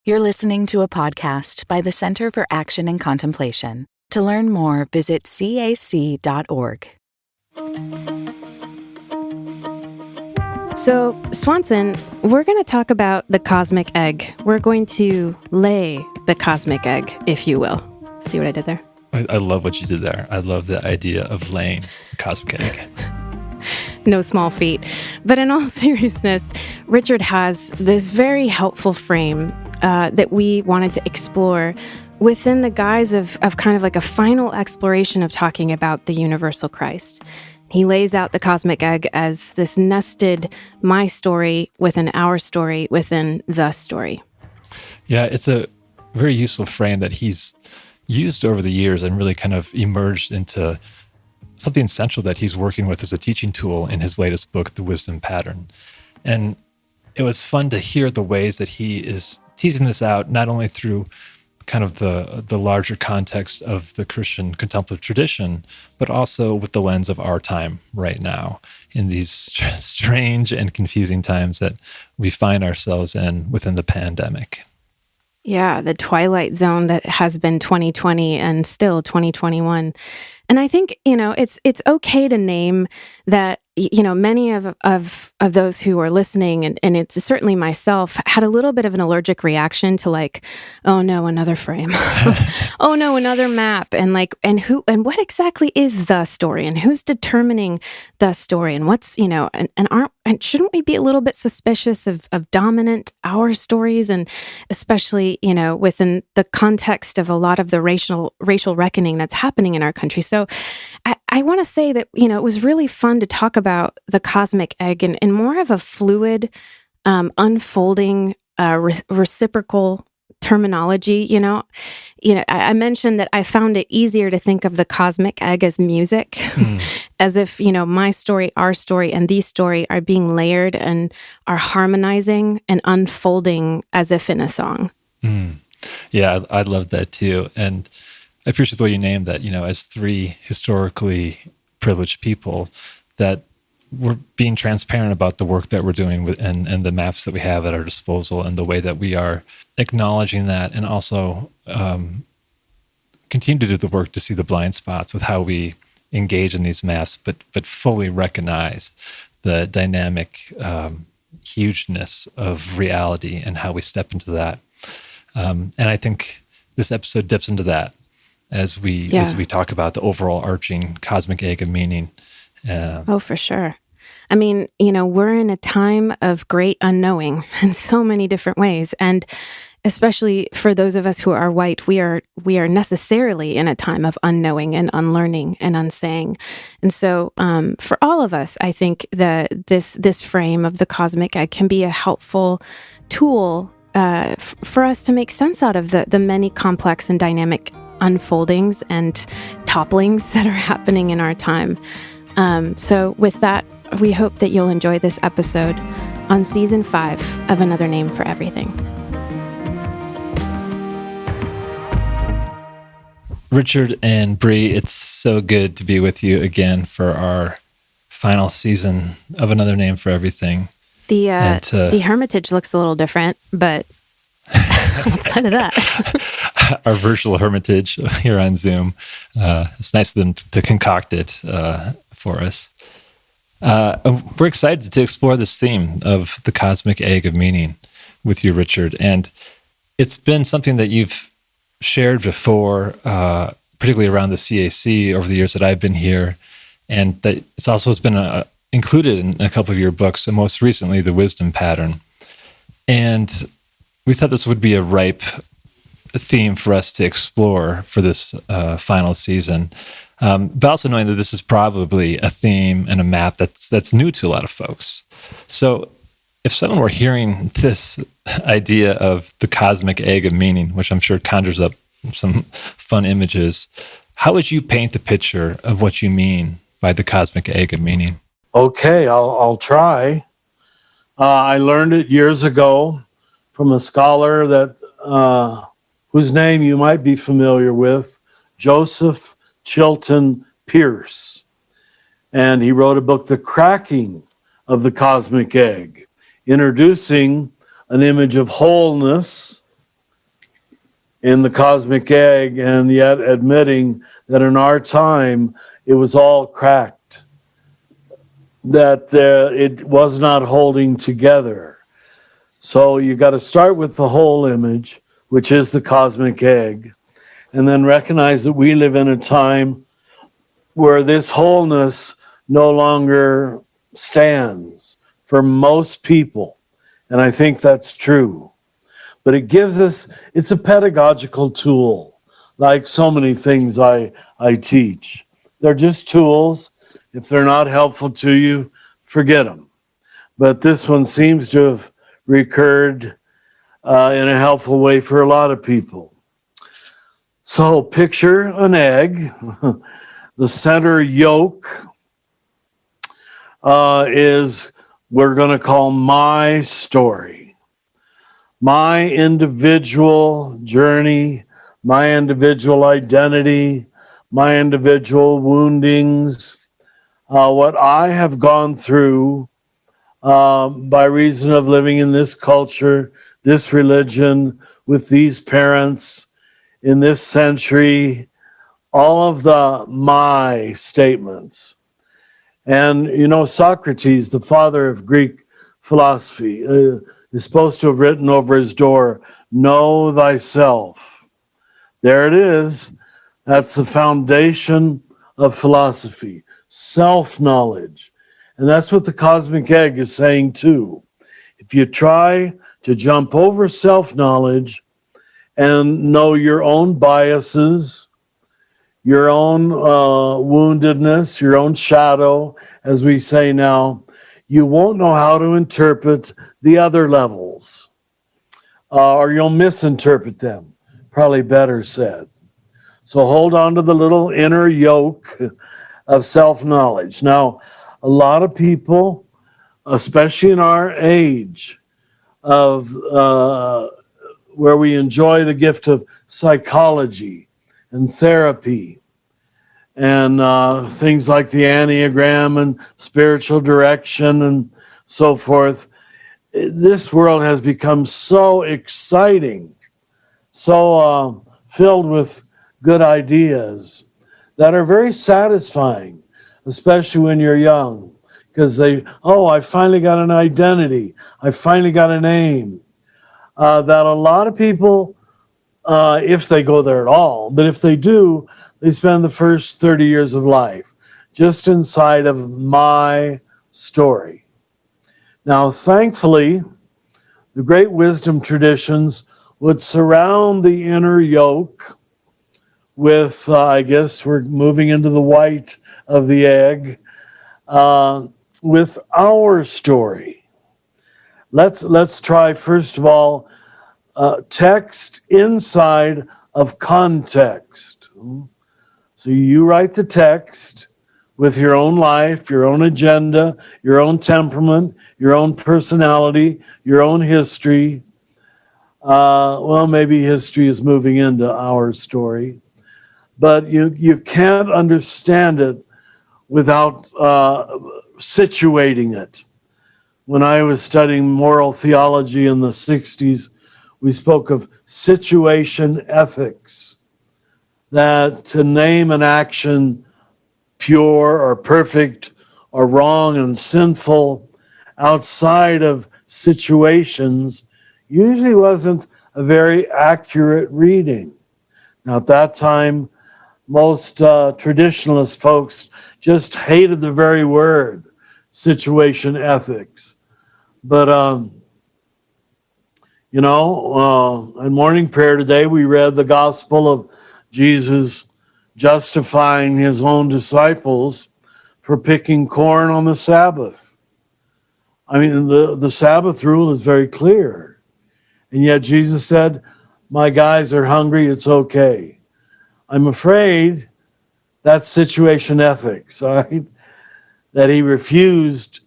You're listening to a podcast by the Center for Action and Contemplation. To learn more, visit cac.org. So, Swanson, we're going to talk about the cosmic egg. We're going to lay the cosmic egg, if you will. See what I did there? I love what you did there. I love the idea of laying the cosmic egg. No small feat. But in all seriousness, Richard has this very helpful frame that we wanted to explore within the guise of kind of like a final exploration of talking about the universal Christ. He lays out the cosmic egg as this nested my story within our story within the story. Yeah, it's a very useful frame that he's used over the years and really kind of emerged into something central that he's working with as a teaching tool in his latest book, The Wisdom Pattern. And it was fun to hear the ways that he is teasing this out, not only through kind of the larger context of the Christian contemplative tradition, but also with the lens of our time right now in these strange and confusing times that we find ourselves in within the pandemic. Yeah, the twilight zone that has been 2020 and still 2021. And I think, it's okay to name that, many of those who are listening, and it's certainly myself, had a little bit of an allergic reaction to like, oh no, another frame. Oh no, another map. And what exactly is the story, and who's determining the story, and what's, and shouldn't we be a little bit suspicious of dominant our stories, and especially, within the context of a lot of the racial reckoning that's happening in our country. So I want to say that, it was really fun to talk about the cosmic egg in more of a fluid, unfolding, reciprocal terminology. I mentioned that I found it easier to think of the cosmic egg as music, as if, my story, our story, and the story are being layered and are harmonizing and unfolding as if in a song. Yeah, I love that too. And I appreciate the way you named that, as three historically privileged people, that we're being transparent about the work that we're doing with, and the maps that we have at our disposal, and the way that we are acknowledging that, and also continue to do the work to see the blind spots with how we engage in these maps, but fully recognize the dynamic hugeness of reality and how we step into that. And I think this episode dips into that as we talk about the overall arching cosmic egg of meaning. Oh, for sure. I mean, we're in a time of great unknowing in so many different ways. And especially for those of us who are white, we are necessarily in a time of unknowing and unlearning and unsaying. And so for all of us, I think that this frame of the cosmic egg can be a helpful tool for us to make sense out of the many complex and dynamic unfoldings and topplings that are happening in our time. So with that, we hope that you'll enjoy this episode on Season 5 of Another Name for Everything. Richard and Brie, it's so good to be with you again for our final season of Another Name for Everything. The Hermitage looks a little different, but outside of that... Our virtual hermitage here on Zoom. It's nice of them to concoct it for us. We're excited to explore this theme of the cosmic egg of meaning with you, Richard. And it's been something that you've shared before, particularly around the CAC over the years that I've been here. And that it's also been included in a couple of your books, and most recently, The Wisdom Pattern. And we thought this would be a ripe theme for us to explore for this final season, but also knowing that this is probably a theme and a map that's new to a lot of folks. So if someone were hearing this idea of the cosmic egg of meaning, which I'm sure conjures up some fun images, how would you paint the picture of what you mean by the cosmic egg of meaning? Okay, I'll try. I learned it years ago from a scholar that whose name you might be familiar with, Joseph Chilton Pearce. And he wrote a book, The Cracking of the Cosmic Egg, introducing an image of wholeness in the cosmic egg, and yet admitting that in our time it was all cracked, that it was not holding together. So you got to start with the whole image, which is the cosmic egg, and then recognize that we live in a time where this wholeness no longer stands for most people. And I think that's true. But it gives us, it's a pedagogical tool, like so many things I teach. They're just tools. If they're not helpful to you, forget them. But this one seems to have recurred in a helpful way for a lot of people. So picture an egg. The center yolk is, we're going to call my story, my individual journey, my individual identity, my individual woundings, what I have gone through by reason of living in this culture, this religion, with these parents, in this century, all of the my statements. And, you know, Socrates, the father of Greek philosophy, is supposed to have written over his door, know thyself. There it is. That's the foundation of philosophy, self-knowledge. And that's what the cosmic egg is saying too. If you try to jump over self-knowledge and know your own biases, your own woundedness, your own shadow, as we say now, you won't know how to interpret the other levels, or you'll misinterpret them, probably better said. So hold on to the little inner yoke of self-knowledge. Now, a lot of people, especially in our age of where we enjoy the gift of psychology and therapy and things like the Enneagram and spiritual direction and so forth, this world has become so exciting, so filled with good ideas that are very satisfying, especially when you're young, because I finally got an identity. I finally got a name. That a lot of people, if they go there at all, but if they do, they spend the first 30 years of life just inside of my story. Now, thankfully, the great wisdom traditions would surround the inner yoke with, I guess we're moving into the white of the egg, with our story. Let's try, first of all, text inside of context. So you write the text with your own life, your own agenda, your own temperament, your own personality, your own history. Well, maybe history is moving into our story, but you can't understand it without situating it. When I was studying moral theology in the 60s, we spoke of situation ethics, that to name an action pure or perfect or wrong and sinful outside of situations usually wasn't a very accurate reading. Now, at that time, most traditionalist folks just hated the very word situation ethics. But, in morning prayer today, we read the gospel of Jesus justifying his own disciples for picking corn on the Sabbath. I mean, the Sabbath rule is very clear. And yet Jesus said, my guys are hungry, it's okay. I'm afraid that's situation ethics, all right? That he refused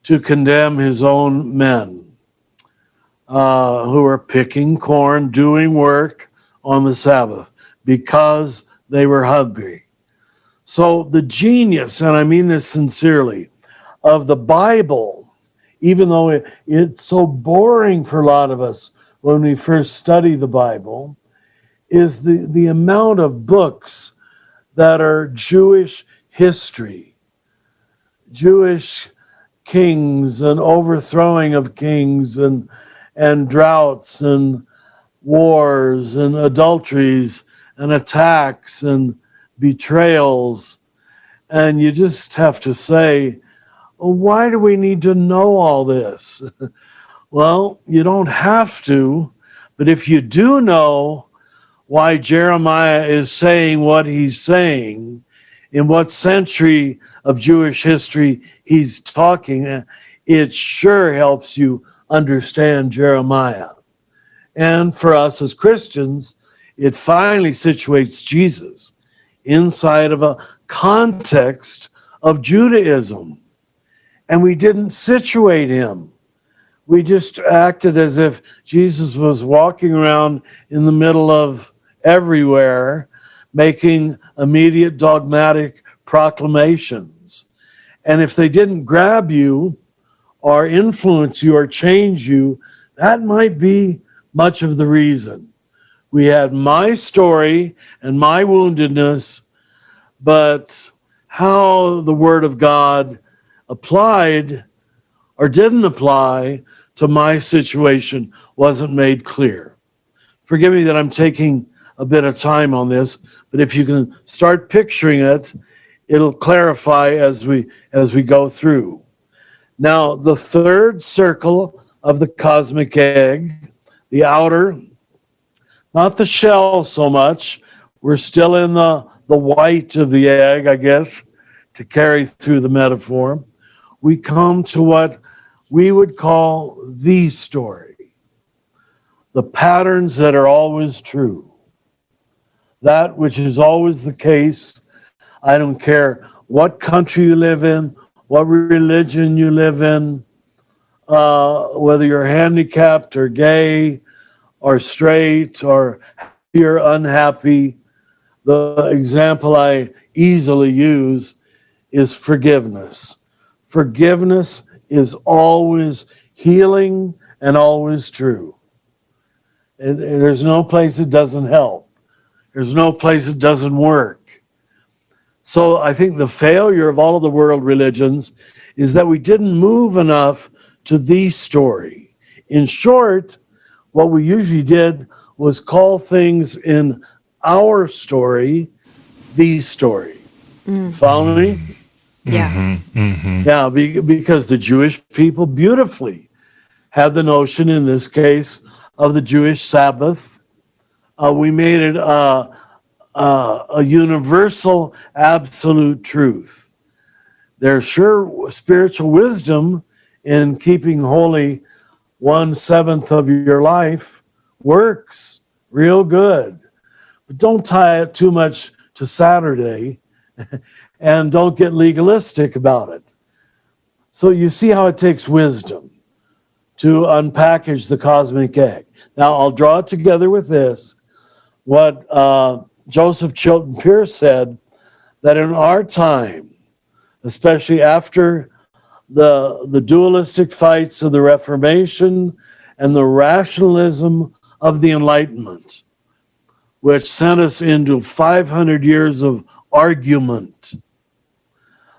to condemn his own men who were picking corn, doing work on the Sabbath because they were hungry. So the genius, and I mean this sincerely, of the Bible, even though it's so boring for a lot of us when we first study the Bible, is the amount of books that are Jewish history, Jewish kings and overthrowing of kings and droughts and wars and adulteries and attacks and betrayals. And you just have to say, well, why do we need to know all this? Well, you don't have to, but if you do know why Jeremiah is saying what he's saying, in what century of Jewish history he's talking, it sure helps you understand Jeremiah. And for us as Christians, it finally situates Jesus inside of a context of Judaism. And we didn't situate him. We just acted as if Jesus was walking around in the middle of everywhere, making immediate dogmatic proclamations. And if they didn't grab you or influence you or change you, that might be much of the reason. We had my story and my woundedness, but how the Word of God applied or didn't apply to my situation wasn't made clear. Forgive me that I'm taking a bit of time on this, but if you can start picturing it, it'll clarify as we go through. Now, the third circle of the cosmic egg, the outer, not the shell so much. We're still in the white of the egg, I guess, to carry through the metaphor. We come to what we would call the story, the patterns that are always true, that which is always the case. I don't care what country you live in, what religion you live in, whether you're handicapped or gay or straight or happy or unhappy. The example I easily use is forgiveness. Forgiveness is always healing and always true. And there's no place it doesn't help. There's no place it doesn't work. So I think the failure of all of the world religions is that we didn't move enough to the story. In short, what we usually did was call things in our story the story. Follow me? Yeah. Mm-hmm, mm-hmm. Yeah, because the Jewish people beautifully had the notion, in this case, of the Jewish Sabbath. We made it a universal, absolute truth. There's sure spiritual wisdom in keeping holy 1/7 of your life. Works real good. But don't tie it too much to Saturday and don't get legalistic about it. So you see how it takes wisdom to unpackage the cosmic egg. Now I'll draw it together with this. What Joseph Chilton Pierce said, that in our time, especially after the dualistic fights of the Reformation and the rationalism of the Enlightenment, which sent us into 500 years of argument,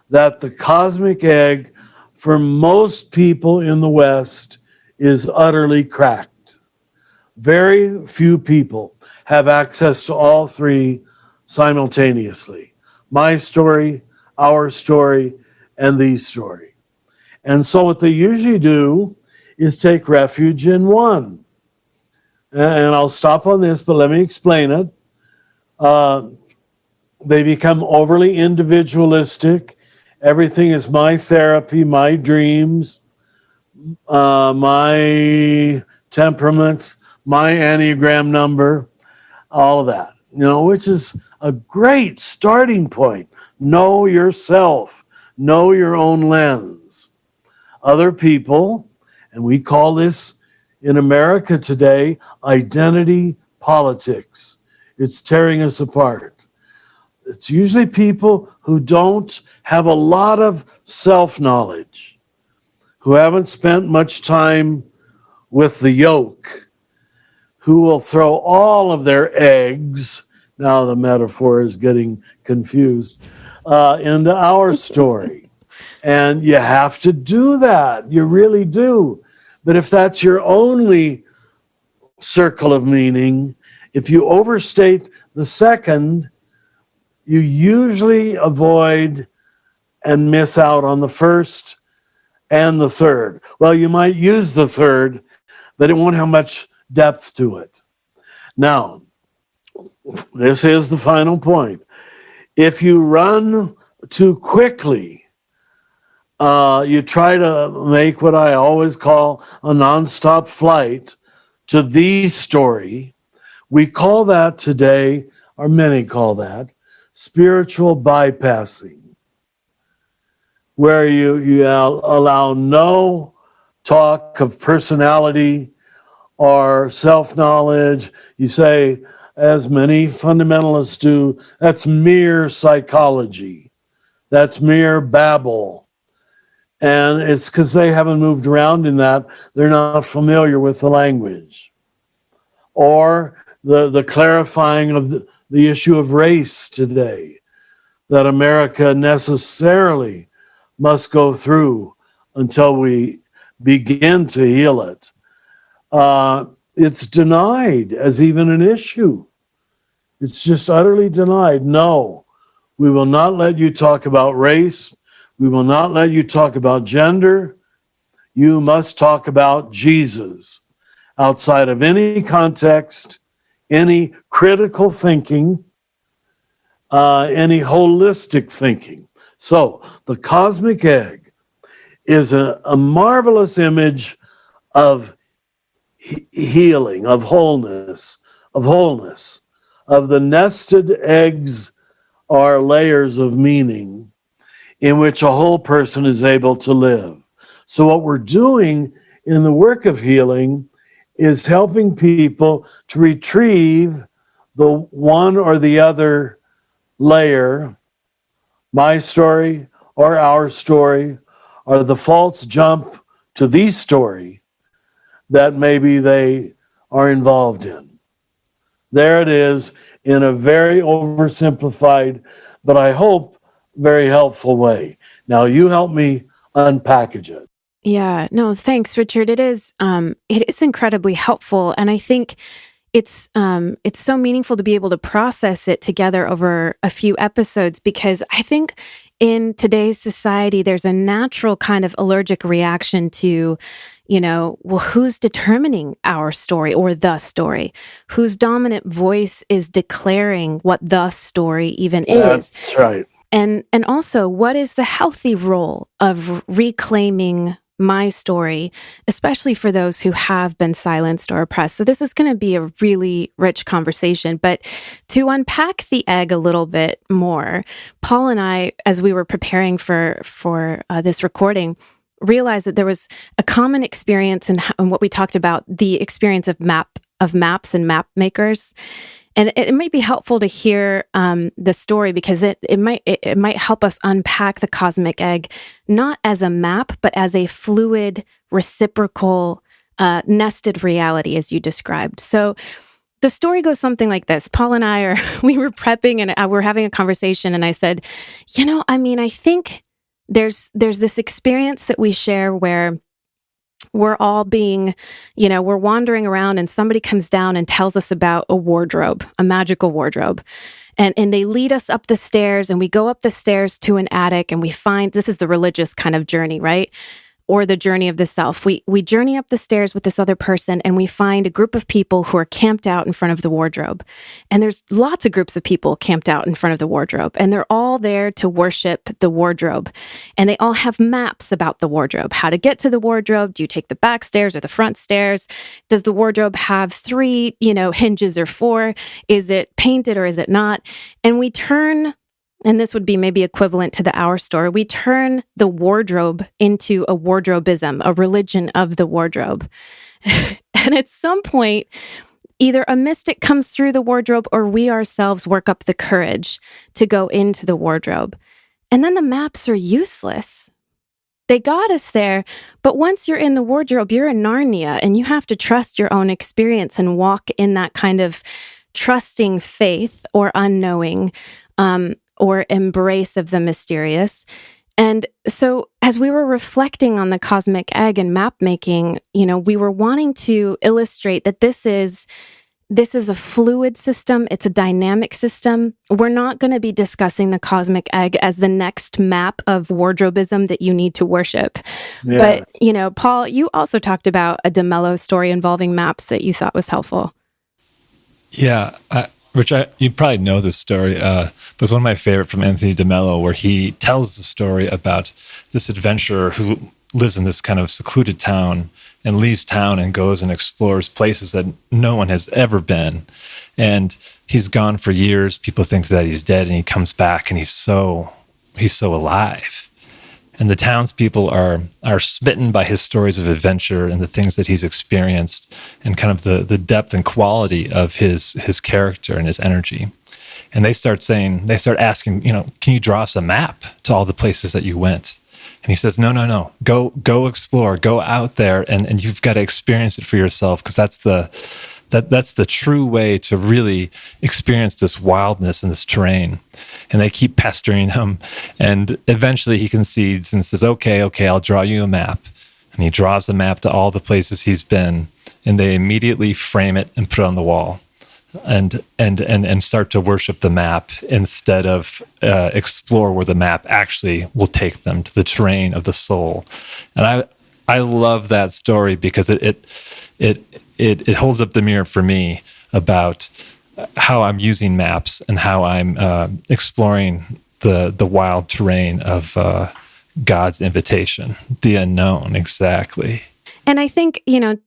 that the cosmic egg for most people in the West is utterly cracked. Very few people have access to all three simultaneously. My story, our story, and the story. And so what they usually do is take refuge in one. And I'll stop on this, but let me explain it. They become overly individualistic. Everything is my therapy, my dreams, my temperament, my Enneagram number, all of that, which is a great starting point. Know yourself, know your own lens. Other people, and we call this in America today, identity politics. It's tearing us apart. It's usually people who don't have a lot of self-knowledge, who haven't spent much time with the yoke, who will throw all of their eggs, now the metaphor is getting confused, into our story. And you have to do that. You really do. But if that's your only circle of meaning, if you overstate the second, you usually avoid and miss out on the first and the third. Well, you might use the third, but it won't have much depth to it. Now, this is the final point. If you run too quickly, you try to make what I always call a nonstop flight to the story. We call that today, or many call that, spiritual bypassing, where you allow no talk of personality or self-knowledge. You say, as many fundamentalists do, that's mere psychology. That's mere babble. And it's because they haven't moved around in that. They're not familiar with the language. Or the clarifying of the issue of race today, that America necessarily must go through until we begin to heal it. It's denied as even an issue. It's just utterly denied. No, we will not let you talk about race. We will not let you talk about gender. You must talk about Jesus outside of any context, any critical thinking, any holistic thinking. So the cosmic egg is a marvelous image of healing, of wholeness, of the nested eggs are layers of meaning in which a whole person is able to live. So what we're doing in the work of healing is helping people to retrieve the one or the other layer, my story or our story, or the false jump to the story that maybe they are involved in. There it is in a very oversimplified, but I hope very helpful way. Now you help me unpackage it. Yeah, no, thanks, Richard. It is incredibly helpful, and I think it's so meaningful to be able to process it together over a few episodes, because I think in today's society there's a natural kind of allergic reaction to, well, who's determining our story or the story? Whose dominant voice is declaring what the story even is? That's right. And also, what is the healthy role of reclaiming my story, especially for those who have been silenced or oppressed? So this is going to be a really rich conversation. But to unpack the egg a little bit more, Paul and I, as we were preparing for this recording, realized that there was a common experience in what we talked about, the experience of maps and map makers. And it might be helpful to hear the story, because it might help us unpack the cosmic egg, not as a map, but as a fluid, reciprocal, nested reality, as you described. So the story goes something like this. Paul and we were prepping and we're having a conversation, and I said, I think there's this experience that we share where we're all being, we're wandering around and somebody comes down and tells us about a wardrobe, a magical wardrobe. And they lead us up the stairs, and we go up the stairs to an attic, and we find, this is the religious kind of journey, right? Or the journey of the self. We journey up the stairs with this other person, and we find a group of people who are camped out in front of the wardrobe. And there's lots of groups of people camped out in front of the wardrobe, and they're all there to worship the wardrobe. And they all have maps about the wardrobe, how to get to the wardrobe. Do you take the back stairs or the front stairs? Does the wardrobe have 3, hinges or 4? Is it painted or is it not? And we turn, and this would be maybe equivalent to the Our Story, we turn the wardrobe into a wardrobeism, a religion of the wardrobe. And at some point, either a mystic comes through the wardrobe, or we ourselves work up the courage to go into the wardrobe. And then the maps are useless. they got us there. But once you're in the wardrobe, you're in Narnia, and you have to trust your own experience and walk in that kind of trusting faith or unknowing, or embrace of the mysterious. And so as we were reflecting on the cosmic egg and map making, we were wanting to illustrate that this is a fluid system. It's a dynamic system. We're not going to be discussing the cosmic egg as the next map of wardrobeism that you need to worship. Yeah. But, Paul, you also talked about a DeMello story involving maps that you thought was helpful. Yeah, Rich, you probably know this story, but it's one of my favorite from Anthony DeMello, where he tells the story about this adventurer who lives in this kind of secluded town and leaves town and goes and explores places that no one has ever been. And he's gone for years. People think that he's dead, and he comes back, and he's so alive. And the townspeople are smitten by his stories of adventure and the things that he's experienced, and kind of the depth and quality of his character and his energy. And they start asking, can you draw us a map to all the places that you went? And he says, no, go explore, go out there, and you've got to experience it for yourself, because that's the true way to really experience this wildness and this terrain. And they keep pestering him, and eventually he concedes and says, okay, I'll draw you a map. And he draws a map to all the places he's been, and they immediately frame it and put it on the wall, and start to worship the map instead of explore where the map actually will take them to the terrain of the soul. And I love that story, because it holds up the mirror for me about how I'm using maps and how I'm exploring the wild terrain of God's invitation, the unknown, exactly. And I think,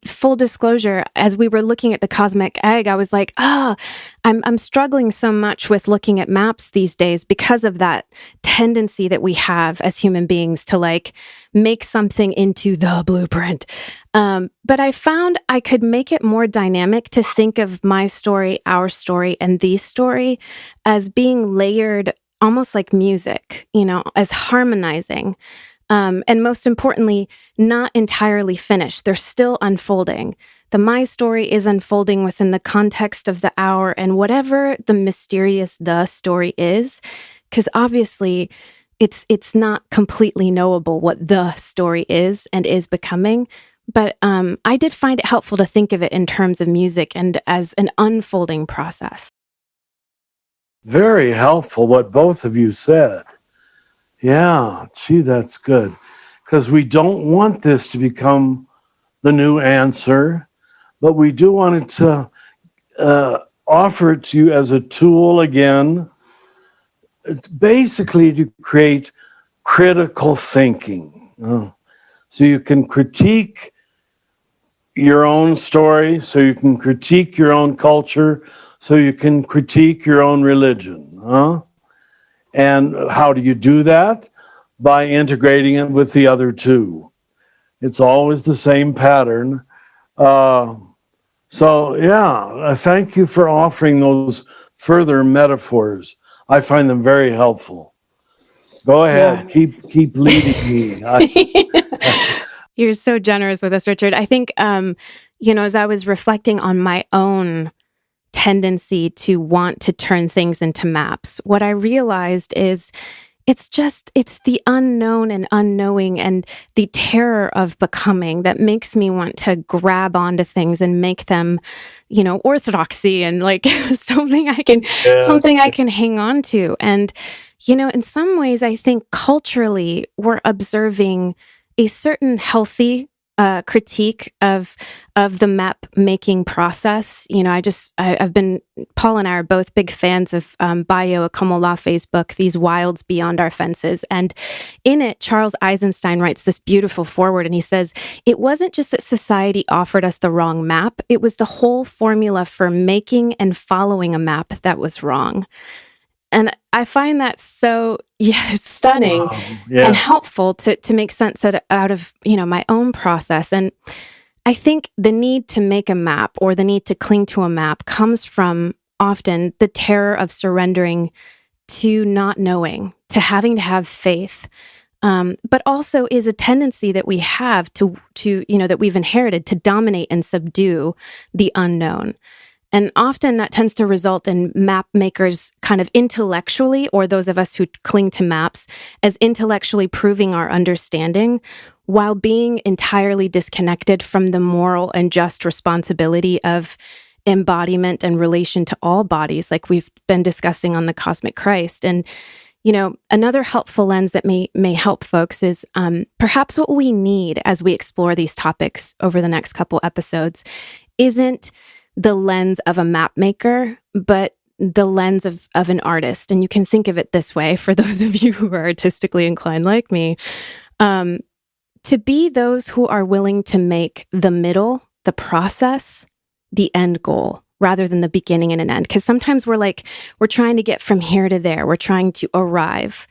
full disclosure, as we were looking at the cosmic egg, I was like, I'm struggling so much with looking at maps these days because of that tendency that we have as human beings to make something into the blueprint. But I found I could make it more dynamic to think of my story, our story, and the story as being layered almost like music, as harmonizing. And most importantly, not entirely finished. They're still unfolding. The my story is unfolding within the context of the hour and whatever the mysterious the story is, because obviously it's not completely knowable what the story is and is becoming. But I did find it helpful to think of it in terms of music and as an unfolding process. Very helpful what both of you said. Yeah, gee, that's good. Because we don't want this to become the new answer, but we do want it to offer it to you as a tool again, basically to create critical thinking. So you can critique your own story, so you can critique your own culture, so you can critique your own religion. And how do you do that? By integrating it with the other two. It's always the same pattern. Thank you for offering those further metaphors. I find them very helpful. Go ahead, keep leading me. You're so generous with us, Richard. I think, as I was reflecting on my own tendency to want to turn things into maps, what I realized is it's the unknown and unknowing and the terror of becoming that makes me want to grab onto things and make them, orthodoxy and something I can hang on to. And, in some ways, I think culturally we're observing a certain healthy critique of the map making process. Paul and I are both big fans of Bayo Akomolafe's book, These Wilds Beyond Our Fences. And in it, Charles Eisenstein writes this beautiful foreword, and he says, it wasn't just that society offered us the wrong map, it was the whole formula for making and following a map that was wrong. And I find that so stunning and helpful to make sense out of my own process. And I think the need to make a map or the need to cling to a map comes from often the terror of surrendering to not knowing, to having to have faith. but also is a tendency that we have to that we've inherited to dominate and subdue the unknown. And often that tends to result in map makers kind of intellectually, or those of us who cling to maps, as intellectually proving our understanding while being entirely disconnected from the moral and just responsibility of embodiment and relation to all bodies, like we've been discussing on the Cosmic Christ. And another helpful lens that may help folks is perhaps what we need as we explore these topics over the next couple episodes isn't the lens of a map maker, but the lens of an artist. And you can think of it this way, for those of you who are artistically inclined like me, to be those who are willing to make the middle, the process, the end goal, rather than the beginning and an end. Because sometimes we're trying to get from here to there. We're trying to arrive.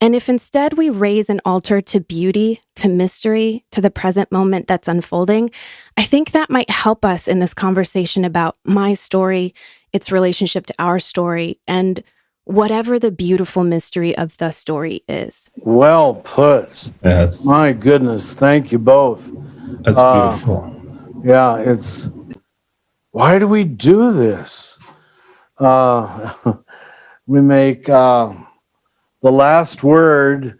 And if instead we raise an altar to beauty, to mystery, to the present moment that's unfolding, I think that might help us in this conversation about my story, its relationship to our story, and whatever the beautiful mystery of the story is. Well put. Yes. My goodness. Thank you both. That's beautiful. Yeah, why do we do this? We make the last word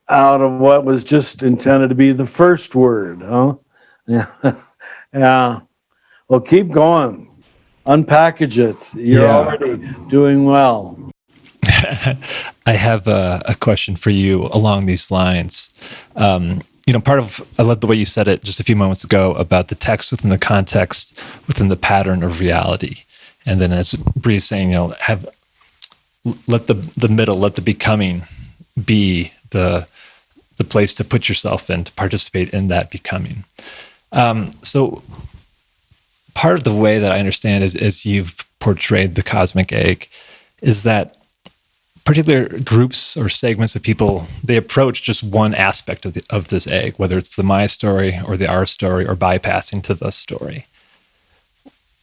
out of what was just intended to be the first word, huh? Yeah. Yeah. Well, keep going. Unpackage it. You're already doing well. I have a question for you along these lines. I love the way you said it just a few moments ago about the text within the context, within the pattern of reality. And then as Brie is saying, let the middle, let the becoming be the place to put yourself in, to participate in that becoming. So part of the way that I understand is, as you've portrayed the cosmic egg, is that particular groups or segments of people, they approach just one aspect of this egg, whether it's the my story or the our story or bypassing to the story.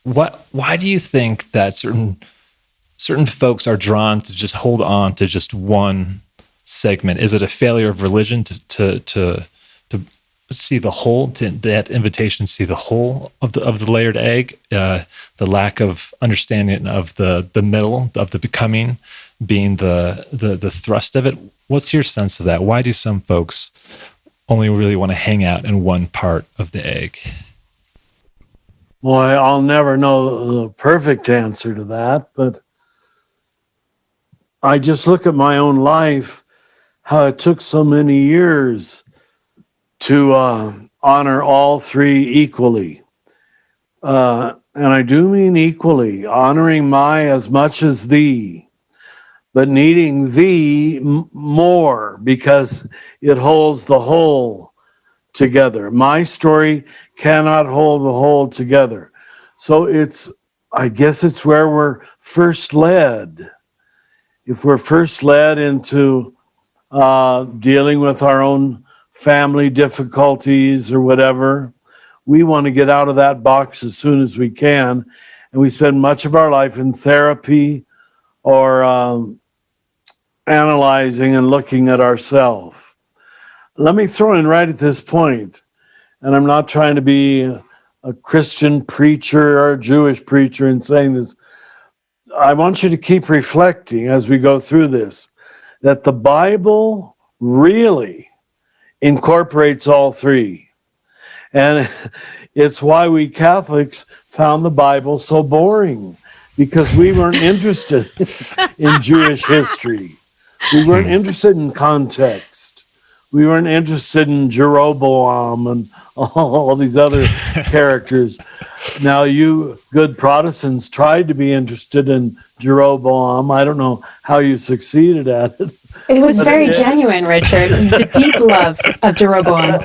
Why do you think that certain folks are drawn to just hold on to just one segment? Is it a failure of religion to see the whole, to that invitation to see the whole of the layered egg, the lack of understanding of the middle of the becoming being the thrust of it? What's your sense of that? Why do some folks only really want to hang out in one part of the egg? Boy, I'll never know the perfect answer to that, but I just look at my own life, how it took so many years to honor all three equally. And I do mean equally, honoring my as much as thee, but needing thee more because it holds the whole together. My story cannot hold the whole together. So I guess it's where we're first led. If we're first led into dealing with our own family difficulties or whatever, we want to get out of that box as soon as we can. And we spend much of our life in therapy or analyzing and looking at ourselves. Let me throw in right at this point, and I'm not trying to be a Christian preacher or a Jewish preacher in saying this. I want you to keep reflecting as we go through this, that the Bible really incorporates all three. And it's why we Catholics found the Bible so boring, because we weren't interested in Jewish history. We weren't interested in context. We weren't interested in Jeroboam and all these other characters. Now, you good Protestants tried to be interested in Jeroboam. I don't know how you succeeded at it. It was very genuine, Richard. It's a deep love of Jeroboam.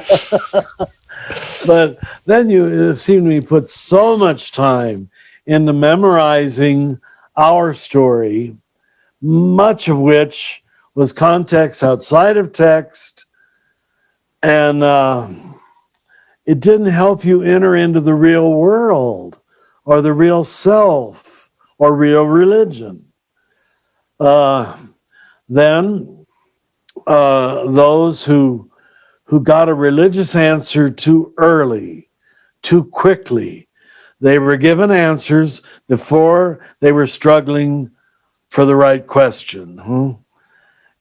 But then you seem to me put so much time into memorizing our story, much of which was context outside of text, and it didn't help you enter into the real world or the real self or real religion. Then those who got a religious answer too early, too quickly. They were given answers before they were struggling for the right question.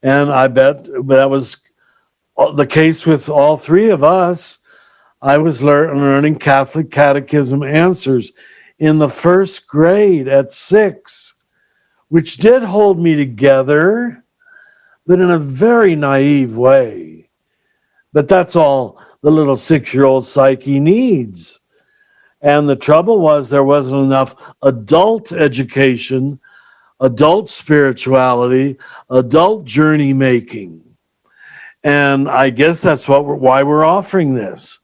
And I bet that was the case with all three of us. I was learning Catholic Catechism answers in the first grade at 6, which did hold me together, but in a very naive way. But that's all the little 6-year-old psyche needs. And the trouble was there wasn't enough adult education, adult spirituality, adult journey making. And I guess that's why we're offering this.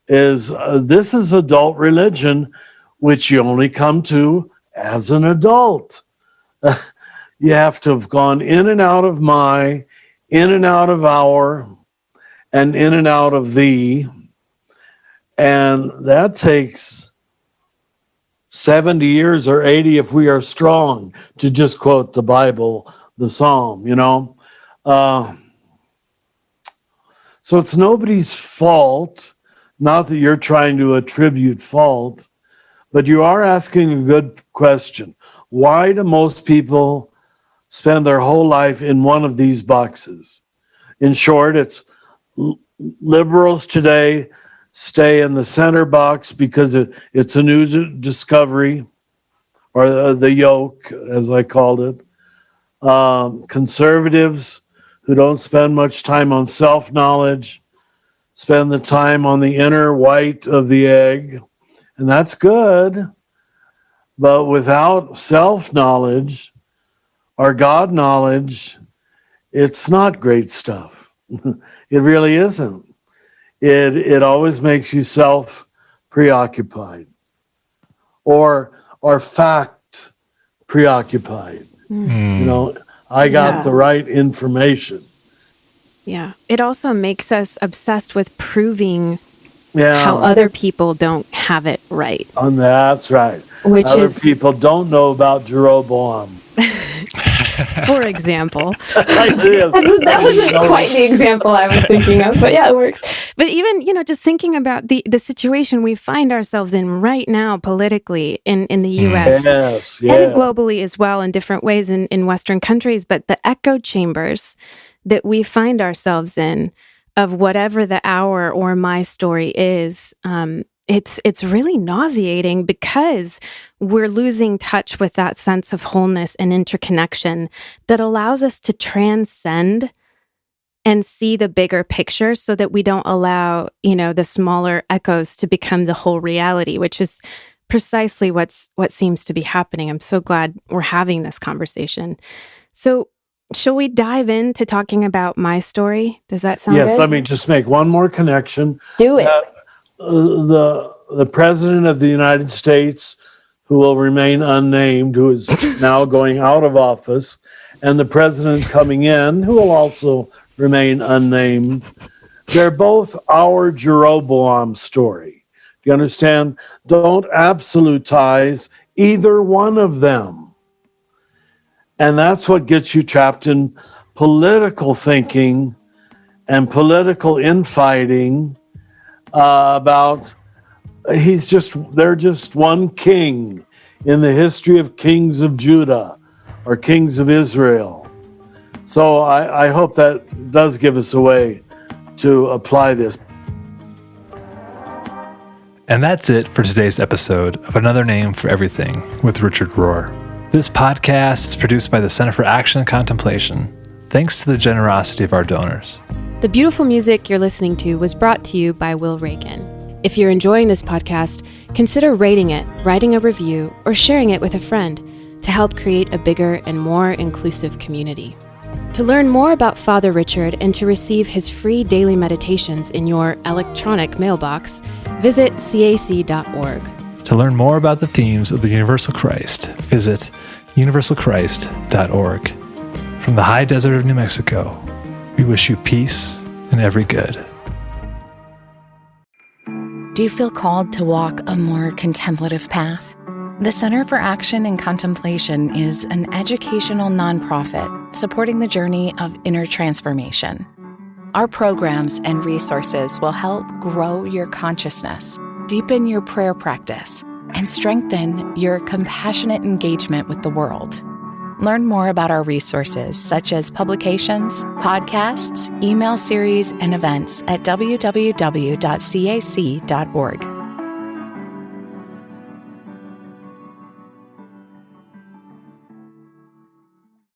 This is adult religion, which you only come to as an adult. You have to have gone in and out of my, in and out of our, and in and out of thee. And that takes 70 years or 80 if we are strong, to just quote the Bible, the Psalm, So it's nobody's fault, not that you're trying to attribute fault, but you are asking a good question. Why do most people spend their whole life in one of these boxes? In short, it's liberals today stay in the center box because it's a new discovery, or the yoke, as I called it. Conservatives who don't spend much time on self-knowledge spend the time on the inner white of the egg, and that's good. But without self-knowledge or God knowledge, it's not great stuff. It really isn't. It always makes you self-preoccupied or fact preoccupied. I got the right information. Yeah. It also makes us obsessed with proving how other people don't have it right. And that's right. Other people don't know about Jeroboam. For example. That wasn't quite the example I was thinking of, but yeah, it works. But even, just thinking about the situation we find ourselves in right now politically in the U.S. Yes, and globally as well in different ways in Western countries, but the echo chambers that we find ourselves in of whatever the our or my story is, it's really nauseating because we're losing touch with that sense of wholeness and interconnection that allows us to transcend and see the bigger picture so that we don't allow, the smaller echoes to become the whole reality, which is precisely what seems to be happening. I'm so glad we're having this conversation. So shall we dive into talking about my story? Does that sound good? Yes, let me just make one more connection. Do it. The President of the United States, who will remain unnamed, who is now going out of office, and the President coming in, who will also remain unnamed, they're both our Jeroboam story. Do you understand? Don't absolutize either one of them. And that's what gets you trapped in political thinking and political infighting about they're just one king in the history of kings of Judah or kings of Israel. So I hope that does give us a way to apply this. And that's it for today's episode of Another Name for Everything with Richard Rohr. This podcast is produced by the Center for Action and Contemplation, thanks to the generosity of our donors. The beautiful music you're listening to was brought to you by Will Reagan. If you're enjoying this podcast, consider rating it, writing a review, or sharing it with a friend to help create a bigger and more inclusive community. To learn more about Father Richard and to receive his free daily meditations in your electronic mailbox, visit cac.org. To learn more about the themes of the Universal Christ, visit universalchrist.org. From the high desert of New Mexico, we wish you peace and every good. Do you feel called to walk a more contemplative path? The Center for Action and Contemplation is an educational nonprofit supporting the journey of inner transformation. Our programs and resources will help grow your consciousness, deepen your prayer practice, and strengthen your compassionate engagement with the world. Learn more about our resources, such as publications, podcasts, email series, and events at www.cac.org.